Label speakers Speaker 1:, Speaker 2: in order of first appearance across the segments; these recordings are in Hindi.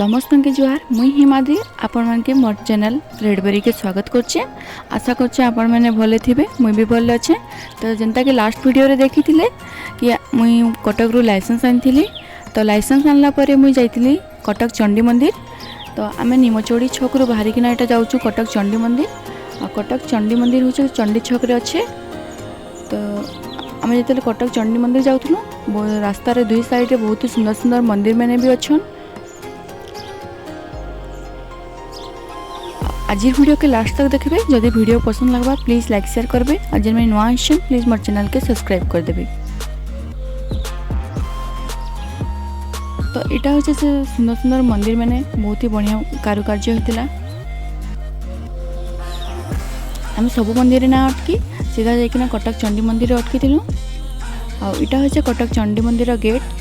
Speaker 1: समस्त के जुहार मुई हिमाद्री आपण मन के मोर चैनल रेडबेरी के स्वागत करछे। आशा करछे आपण माने भले थिबे, मुई भी भले अच्छे। तो जेंता कि लास्ट वीडियो रे देखिथिले कि मुई कटक रु लाइसेंस आनिथिली। तो लाइसेंस आनला परे मुई जाइथिली कटक चंडी मंदिर। तो आमे निमचोड़ी छक रु बाहरी किना एटा जाउछु कटक चंडी मंदिर। आ कटक चंडी मंदिर होचे चंडी छक रे अच्छे। तो आमे जेतेले कटक चंडी मंदिर जाउथुनु, रास्ता रे दुई साइड रे बहुत सुंदर सुंदर मंदिर माने भी अछन। आज वीडियो के लास्ट तक देखबे। जदि वीडियो पसंद लगवा प्लीज लाइक शेयर करबे और जन में नवा आइछन प्लीज मोर चैनल के सब्सक्राइब कर देबे। तो इटा होचे से सुंदर सुंदर मंदिर माने बहुत ही बढ़िया कारुकार्य होतिला। हम सब मंदिर ना अटकी सीधा जाइकिना कटक चंडी मंदिर अटकी थिलु। आ इटा होचे कटक चंडी मंदिर गेट।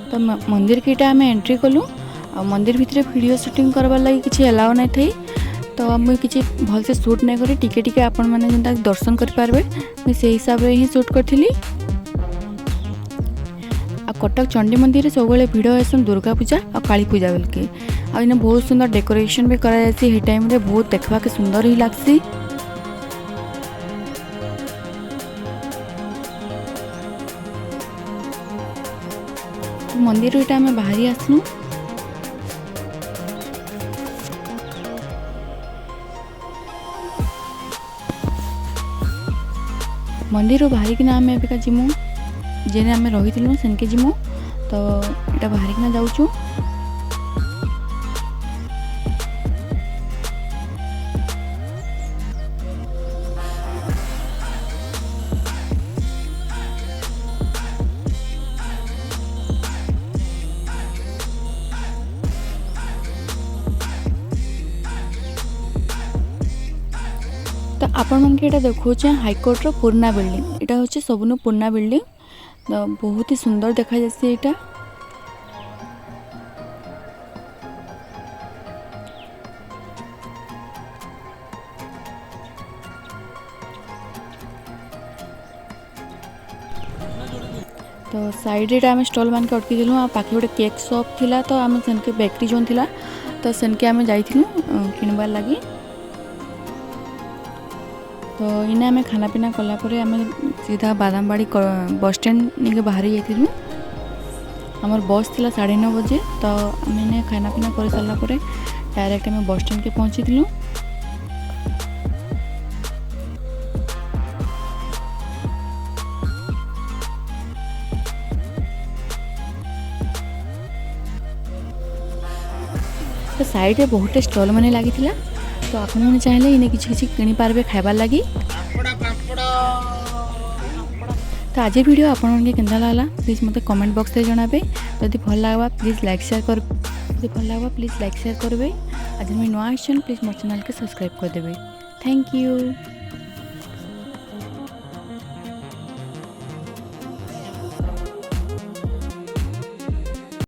Speaker 1: तो मंदिर के आम एंट्री कलु। मंदिर भितर वीडियो शूटिंग करवार लगी किसी अलाउ नहीं थी। तो मुझे किसी भल से शूट नहीं करी टिके टिके आपण मैंने जेनता दर्शन कर पारबे मुझे से हिसाब से ही शूट करी। कटक चंडी मंदिर सब भिड़ आसन दुर्गा पूजा और काली पूजा बेलके। आने बहुत सुंदर डेकोरेशन भी करा टाइम रे बहुत देखा के सुंदर ही लगसी। मंदिर इटा आम बाहरी आसनु। मंदिर बाहरी किना आम एबिका जिमु जेने आम रही सेनके जिमु। तो इटा बाहरी किना जाउछु। तो आपण मन के देखुचे हाईकोर्ट रो पुराना बिल्डिंग। इटा होचे सबनु पुराना बिल्डिंग। तो बहुत ही सुंदर देखा जासी इटा। तो साइड रे आम स्टॉल मान के अटकी दिलु। पाखे गोटे केक शॉप थिला। तो आम सेनके बेकरी जोन थिला तो सेनके आम जाइथिलु किनबार लागि। तो इने आम खाना पीना कला परे आम सीधा बादामबाड़ी बस स्टैंड निके बाहरी जाइथिलु। हमर बस थिला 9:30 बजे। तो आम इने खाना पीना कर सारा परे डायरेक्ट आम बस स्टैंड के पहुँचीलु। तो साइड रे बहुत स्टॉल माने लागी थिला। तो आप चाहिए इन्हें किसी किनी पारबे खाइबार लगी। तो आज वीडियो आपन के केंदा लागला प्लीज मते कमेंट बॉक्स रे जणाबे। जदि भल लागबा प्लीज लाइक शेयर करबे। आज मैं नवा आइछन प्लीज मोर चैनल के सब्सक्राइब कर देबे। Thank you.